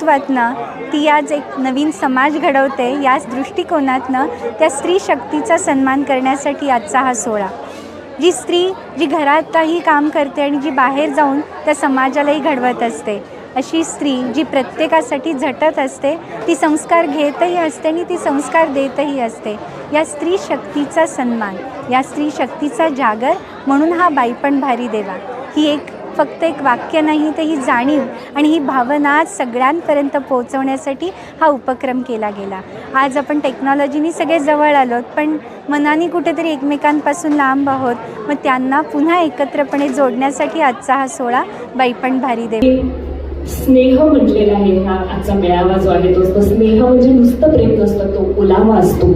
नेतृत्वातनं ती आज एक नवीन समाज घडवते. याच दृष्टिकोनातनं त्या स्त्री शक्तीचा सन्मान करण्यासाठी आजचा हा सोहळा. जी स्त्री जी घरातही काम करते आणि जी बाहेर जाऊन त्या समाजालाही घडवत असते, अशी स्त्री जी प्रत्येकासाठी झटत असते, ती संस्कार घेतही असते आणि ती संस्कार देतही असते. या स्त्री शक्तीचा सन्मान, या स्त्री शक्तीचा जागर म्हणून हा बाईपण भारी देवा ही एक फक्त एक वाक्य नाही, तर ही जाणीव आणि ही भावना सगळ्यांपर्यंत पोहोचवण्यासाठी हा उपक्रम केला गेला. आज आपण टेक्नॉलॉजीनी सगळे जवळ आलोत, पण मनाने कुठेतरी एकमेकांपासून लांब आहोत. मग त्यांना पुन्हा एकत्रपणे जोडण्यासाठी आजचा हा सोहळा बाईपण भारी देवा. स्नेह म्हटलेला आहे हा आजचा मेळावा जो आहे तो स्नेह म्हणजे नुसतं प्रेम नसतं, तो ओलावा असतो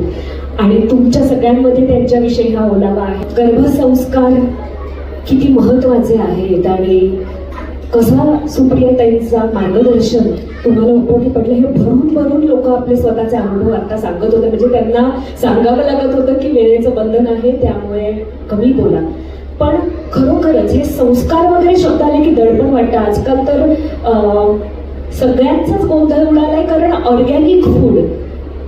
आणि तुमच्या सगळ्यांमध्ये त्यांच्याविषयी हा ओलावा आहे. गर्भसंस्कार किती महत्वाचे आहेत आणि कसा सुप्रियाताईंचं मार्गदर्शन तुम्हाला उपयोगी पडलं हे भरून भरून लोक आपले स्वतःचे अनुभव आता सांगत होते. म्हणजे त्यांना सांगावं लागत होतं की वेळेचं बंधन आहे त्यामुळे कमी बोला, पण खरोखरच हे संस्कार वगैरे शब्द आले की दडपण वाटतं. आजकाल तर सगळ्यांचाच गोंधळ उडालाय, कारण ऑर्गॅनिक फूड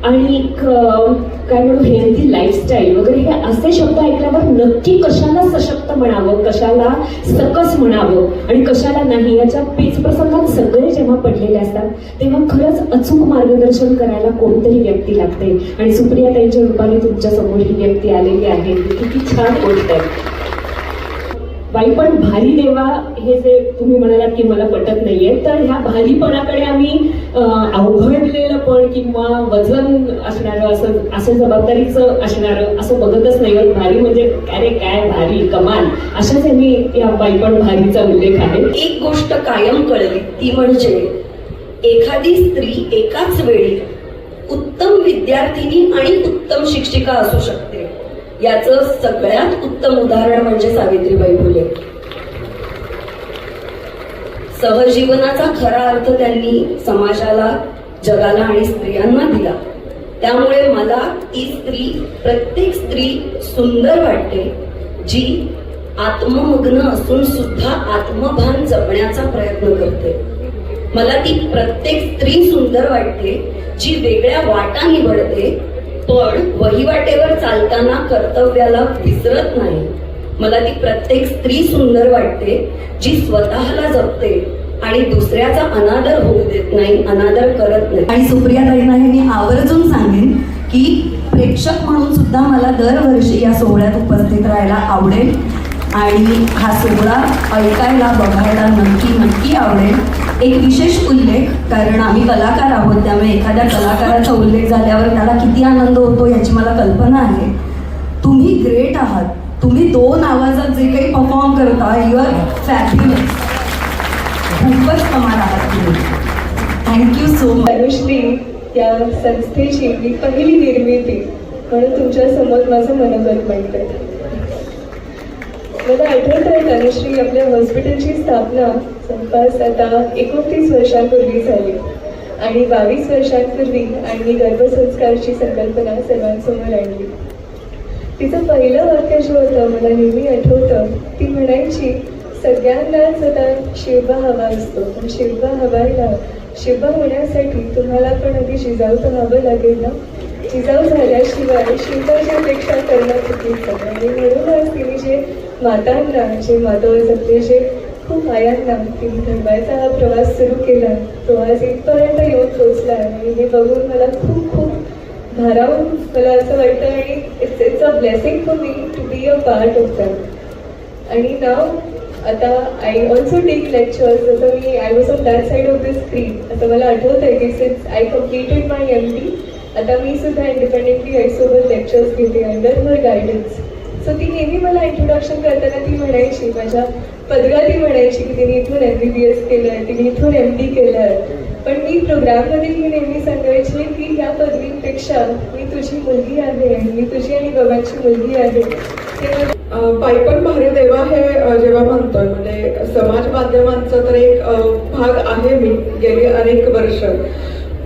आणि काय म्हणू हेल्दी लाईफस्टाईल वगैरे हे असे शब्द ऐकल्यावर नक्की कशाला सशक्त म्हणावं, कशाला सकस म्हणावं आणि कशाला नाही याच्या पेच प्रसंगात सगळे जेव्हा पडलेले असतात तेव्हा खरंच अचूक मार्गदर्शन करायला कोणतरी व्यक्ती लागते आणि सुप्रियाताईंच्या रूपाने तुमच्या समोर ही व्यक्ती आलेली आहे. किती छान गोष्ट आहे. बाईपण भारी देवा हे जे तुम्ही म्हणालात की मला पटत नाहीये, तर ह्या भारीपणाकडे आम्ही अवघडलेलं पण किंवा वजन असणारं असं जबाबदारीचं असणारं असं बघतच नाही. भारी म्हणजे अरे काय भारी कमाल अशाच यांनी या बाईपण भारीचा उल्लेख आहे. एक गोष्ट कायम कळली ती म्हणजे एखादी स्त्री एकाच वेळी उत्तम विद्यार्थिनी आणि उत्तम शिक्षिका असू शकते. याचं सगळ्यात उत्तम उदाहरण म्हणजे सावित्रीबाई फुले. सहजीवनाचा खरा अर्थ त्यांनी समाजाला, जगाला आणि स्त्रियांना दिला. त्यामुळे मला ती स्त्री, प्रत्येक स्त्री सुंदर वाटते जी आत्ममग्न असून सुद्धा आत्मभान जपण्याचा प्रयत्न करते. मला ती प्रत्येक स्त्री सुंदर वाटते जी वेगळ्या वाटा निवडते पण वहिवाटेवर चालताना कर्तव्याला विसरत नाही. मला ती प्रत्येक स्त्री सुंदर वाटते जी स्वतःला जपते आणि दुसऱ्याचा अनादर होऊ देत नाही, अनादर करत नाही. आणि सुप्रियाताईंना हे मी आवर्जून सांगेन की प्रेक्षक म्हणून सुद्धा मला दरवर्षी या सोहळ्यात उपस्थित राहायला आवडेल आणि हा सोहळा ऐकायला, बघायला नक्की आवडेल. एक विशेष उल्लेख, कारण आम्ही कलाकार आहोत त्यामुळे एखाद्या कलाकाराचा उल्लेख झाल्यावर त्याला किती आनंद होतो याची मला कल्पना आहे. तुम्ही ग्रेट आहात. तुम्ही 2 आवाजात जे काही परफॉर्म करता यू आर फॅब्युलस. खूपच कमाल आहात तुम्ही. Thank you so much. अनुश्री या संस्थेची मी पहिली निर्मिती म्हणून तुमच्या समोर माझं मनोगत मांडते. मला आठवत आहे अनुश्री आपल्या हॉस्पिटलची स्थापना जवळपास आता 29 वर्षांपूर्वी झाली आणि 22 वर्षांपूर्वी आम्ही गर्भसंस्कारची संकल्पना सर्वांसमोर आणली. तिचं पहिलं वाक्य जे होतं मला नेहमी आठवतं, ती म्हणायची सगळ्यांनाच आता शिवबा हवा असतो, पण शिवबा हवायला शिवबा होण्यासाठी तुम्हाला पण आधी जिजाऊ तर हवं लागेल ना. जिजाऊ झाल्याशिवाय शिवबाची अपेक्षा करणं चुकीचं आहे. आणि म्हणूनच तिने जे मातांना, जे माधव आपले जे खूप आयांना तिने घडवायचा हा प्रवास सुरू केला तो आज इथपर्यंत येऊन पोचला. आणि हे बघून मला खूप भारावून मला असं वाटतं आणि it's a blessing for me to be a part of that. आणि नाव आता आय ऑल्सो टेक लेक्चर्स. जसं मी I was on that side of the screen. आता मला आठवत आहे की since I completed my MD आता मी सुद्धा इंडिपेंडेंटली आईसोबत लेक्चर्स घेते अंडर हर गायडन्स. सो ती नेहमी मला इंट्रोडक्शन करताना ती म्हणायची, माझ्या पदव्या ती म्हणायची की तिने इथून MBBS केलं आहे, तिने इथून MD केलं आहे. पण मी प्रोग्राममध्ये मी नेहमी सांगायची की ह्या पदवीपेक्षा मी तुझी मुलगी आहे आणि मी तुझी आणि बाबांची मुलगी आहे. बाईपण भारी देवा हे जेव्हा म्हणतोय म्हणजे समाज माध्यमांचा तर एक भाग आहे मी गेली अनेक वर्ष,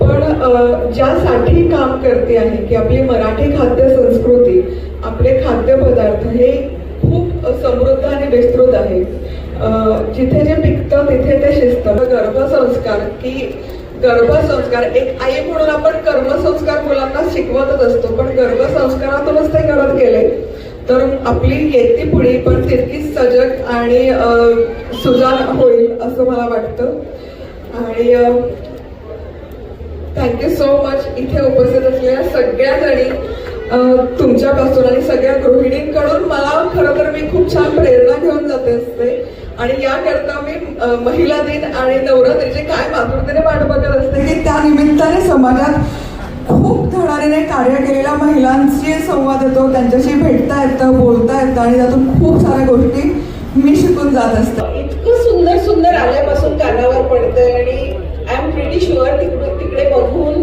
पण ज्यासाठी काम करते आहे की आपली मराठी खाद्य संस्कृती, आपले खाद्यपदार्थ हे खूप समृद्ध आणि विस्तृत आहे. जिथे जे पिकतं तिथे ते शिजतं. गर्भसंस्कार की गर्भसंस्कार, एक आई म्हणून आपण कर्मसंस्कार मुलांना शिकवतच असतो, पण गर्भसंस्कारातूनच ते घडत गेले तर आपली येती पुढी पण तितकीच सजग आणि सुजाण होईल असं मला वाटतं. आणि थँक्यू सो मच इथे उपस्थित असलेल्या सगळ्या जणी, तुमच्यापासून आणि सगळ्या गृहिणींकडून मला खरं तर मी खूप छान प्रेरणा घेऊन जाते असते. आणि याकरता मी महिला दिन आणि नवरात्रीचे काय मातृतेने वाट बघत असते की त्या निमित्ताने समाजात खूप धडाडीने कार्य केलेल्या महिलांशी संवाद येतो, त्यांच्याशी भेटता येतं, बोलता येतं आणि त्यातून खूप साऱ्या गोष्टी मी शिकून जात असते. इतकं सुंदर सुंदर आल्यापासून कानावर पडतंय आणि आय एम प्रिटी शुअर तिकडे बघून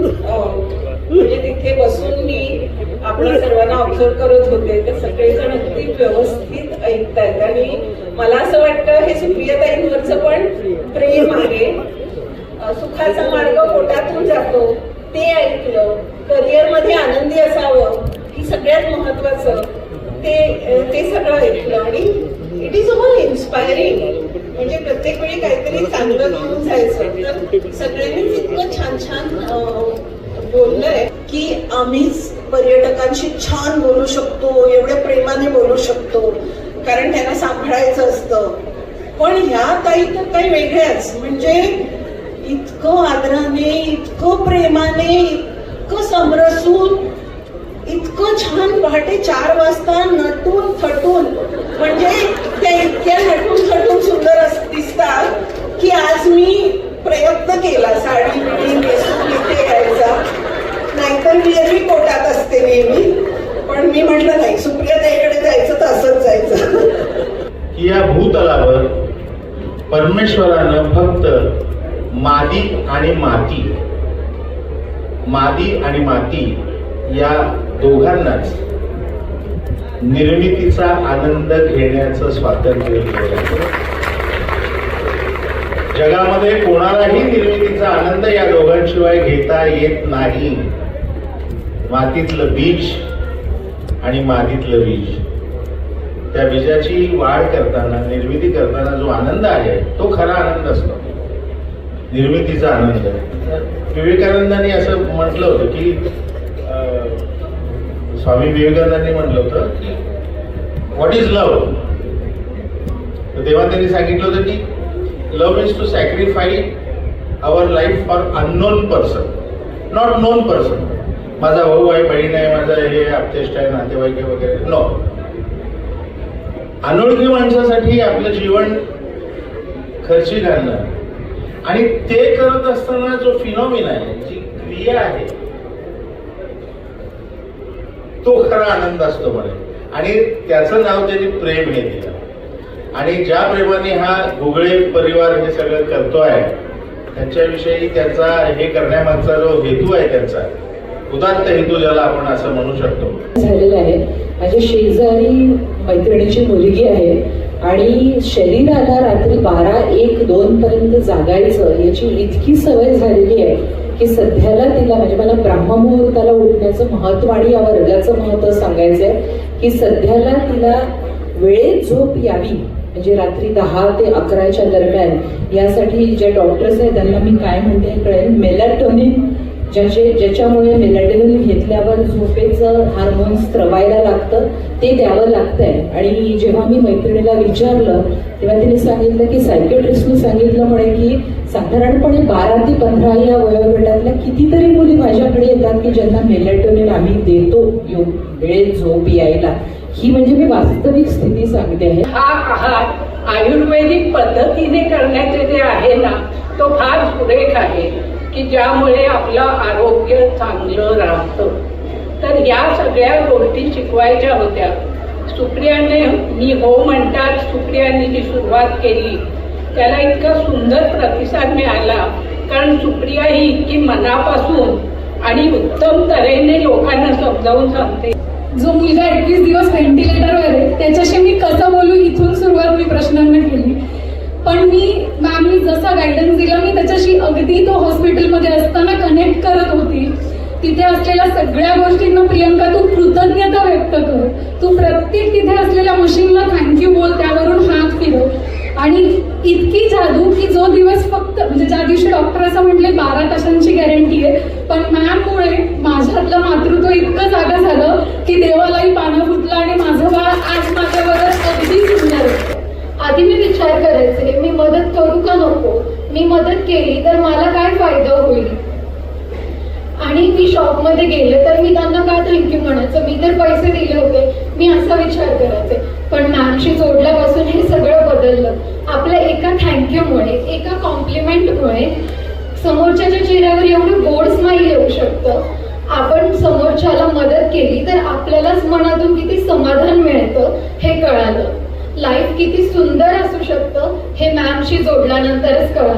म्हणजे तिथे बसून मी आपल्या सर्वांना ऑब्झर्व करत होते तर सगळेजण अगदी व्यवस्थित ऐकतायत आणि मला असं वाटतं हे सुप्रियाताईंवरचं पण प्रेम आहे. सुखाचा मार्ग पोटातून जातो ते ऐकलं, करिअरमध्ये आनंदी असावं ही सगळ्यात महत्वाचं ते सगळं ऐकलं आणि इट इज ऑल इन्स्पायरिंग. म्हणजे प्रत्येक वेळी काहीतरी चांगलं घेऊन जायचं. तर सगळ्यांनीच इतकं छान छान बोललंय की आम्हीच पर्यटकांशी छान बोलू शकतो, एवढ्या प्रेमाने बोलू शकतो कारण त्यांना सांभाळायचं असतं. पण ह्या ताई तर काही वेगळ्याच, म्हणजे इतकं आदराने, इतकं प्रेमाने, इतकं समरसून, इतकं छान पहाटे 4 वाजता नटून थटून, म्हणजे त्या इतक्या नटून थटून सुंदर दिसतात की आज मी प्रयत्न केला साडी बिडी नेसून इथे यायचा, नाहीतर मी एरवी पोटात असते नेहमी. पण मी म्हटलं नाही, सुप्रियाताईकडे जायचं तर असंच जायचं. की या भूतलावर परमेश्वरानं फक्त मादी आणि माती या दोघांनाच निर्मितीचा आनंद घेण्याचं स्वातंत्र्य दिलं आहे. जगामध्ये कोणालाही निर्मितीचा आनंद या दोघांशिवाय घेता येत नाही. मातीतलं बीज आणि मादीतलं बीज, त्या बीजाची वाढ करताना, निर्मिती करताना जो आनंद आहे तो खरा आनंद असतो, निर्मितीचा आनंद. विवेकानंदांनी असं म्हटलं होतं की स्वामी विवेकानंदांनी म्हटलं होतं की व्हॉट इज लव्ह. तर तेव्हा त्यांनी सांगितलं होतं की love is to sacrifice our life for unknown person, not known person. माझा भाऊ आहे, बहीण आहे, माझा हे आप्तेष्ट आहे, नातेवाईक आहे वगैरे, नो. अनोळखी माणसासाठी आपलं जीवन खर्ची घालणं आणि ते करत असताना जो फिनॉमिना आहे, जी क्रिया आहे, तो खरा आनंद असतो म्हणे. आणि त्याचं नाव त्यांनी प्रेम हे दिलं. आणि ज्या प्रेमाने हा गुगळे परिवार हे सगळं करतोय, त्यांच्याविषयी त्यांचा हे करण्यामागचा जो हेतू आहे, त्यांचा उदात्त हेतू ज्याला आपण असं म्हणू शकतो. झालेलं आहे. माझ्या शेजारी मैत्रिणीची मुलगी आहे आणि शरीराला रात्री 12, 1, 2 पर्यंत जागायचं याची इतकी सवय झालेली आहे की सध्याला तिला, म्हणजे मला ब्राह्ममुहूर्ताला उठण्याचं महत्व आणि या वर्गाचं महत्व सांगायचंय की सध्याला तिला वेळेत झोप यावी, म्हणजे रात्री 10 ते 11च्या दरम्यान. यासाठी ज्या डॉक्टर्स आहेत त्यांना मी काय म्हणते कळेल, मेलॅटोनिन, ज्याच्यामुळे मेलॅटोनिन घेतल्यावर झोपेचं हार्मोन स्त्रवायला लागतं, ते द्यावं लागतंय. आणि जेव्हा मी मैत्रिणीला विचारलं तेव्हा तिने सांगितलं की सायकेट्रिस्टने सांगितलं म्हणे की साधारणपणे 12 ते 15 या वयोगटातल्या कितीतरी मुली माझ्याकडे येतात की ज्यांना मेलॅटोनिन आम्ही देतो वेळेत झोप यायला. ही म्हणजे मी वास्तविक स्थिती सांगते आहे. हा आहार आयुर्वेदिक पद्धतीने करण्याचे जे आहे ना, तो फार सुरेख आहे की ज्यामुळे आपलं आरोग्य चांगलं राहतं. तर या सगळ्या गोष्टी शिकवायच्या होत्या. सुप्रियाने, मी हो म्हणतात, सुप्रियाने जी सुरुवात केली त्याला इतका सुंदर प्रतिसाद मिळाला, कारण सुप्रिया ही इतकी मनापासून आणि उत्तम तऱ्हेने लोकांना समजावून सांगते. जो मुलगा 21 दिवस व्हेंटिलेटरवर आहे त्याच्याशी मी कसं बोलू, इथून सुरुवात मी प्रश्नांना केली. पण मॅमनी जसा गायडन्स दिला मी त्याच्याशी अगदी तो हॉस्पिटलमध्ये असताना कनेक्ट करत होती. तिथे असलेल्या सगळ्या गोष्टींना प्रियंका तू कृतज्ञता व्यक्त कर, तू प्रत्येक तिथे असलेल्या मशीनला थँक्यू बोल, त्यावरून हात फिरव. आणि इतकी जादू की जो दिवस फक्त म्हणजे ज्या दिवशी डॉक्टर असं म्हटले 12 तासांची गॅरंटी आहे, पण मॅममुळे माझ्यातलं मातृत्व इतकं जागा झालं की देवालाही पानं फुटलं आणि माझं बाळ आज माझ्याबरोबर अगदी सुंदर आहे. आधी मी विचार करायचे मी मदत करू का नको, मी मदत केली तर मला काय फायदा होईल, आणि मी शॉपमध्ये गेले तर मी त्यांना काय थँक्यू म्हणायचं, मी तर पैसे दिले होते, मी असा विचार करायचे. पण मॅमशी जोडल्यापासून हे सगळं बदललं. आपल्या एका थँक्यूमुळे, एका कॉम्प्लिमेंटमुळे समोरच्याच्या चेहऱ्यावर एवढं गोड स्माईल येऊ शकतं. आपण समोरच्याला मदत केली तर आपल्यालाच मनातून किती समाधान मिळतं हे कळालं. लाईफ किती सुंदर असू शकतं हे मॅमशी जोडल्यानंतरच कळालं.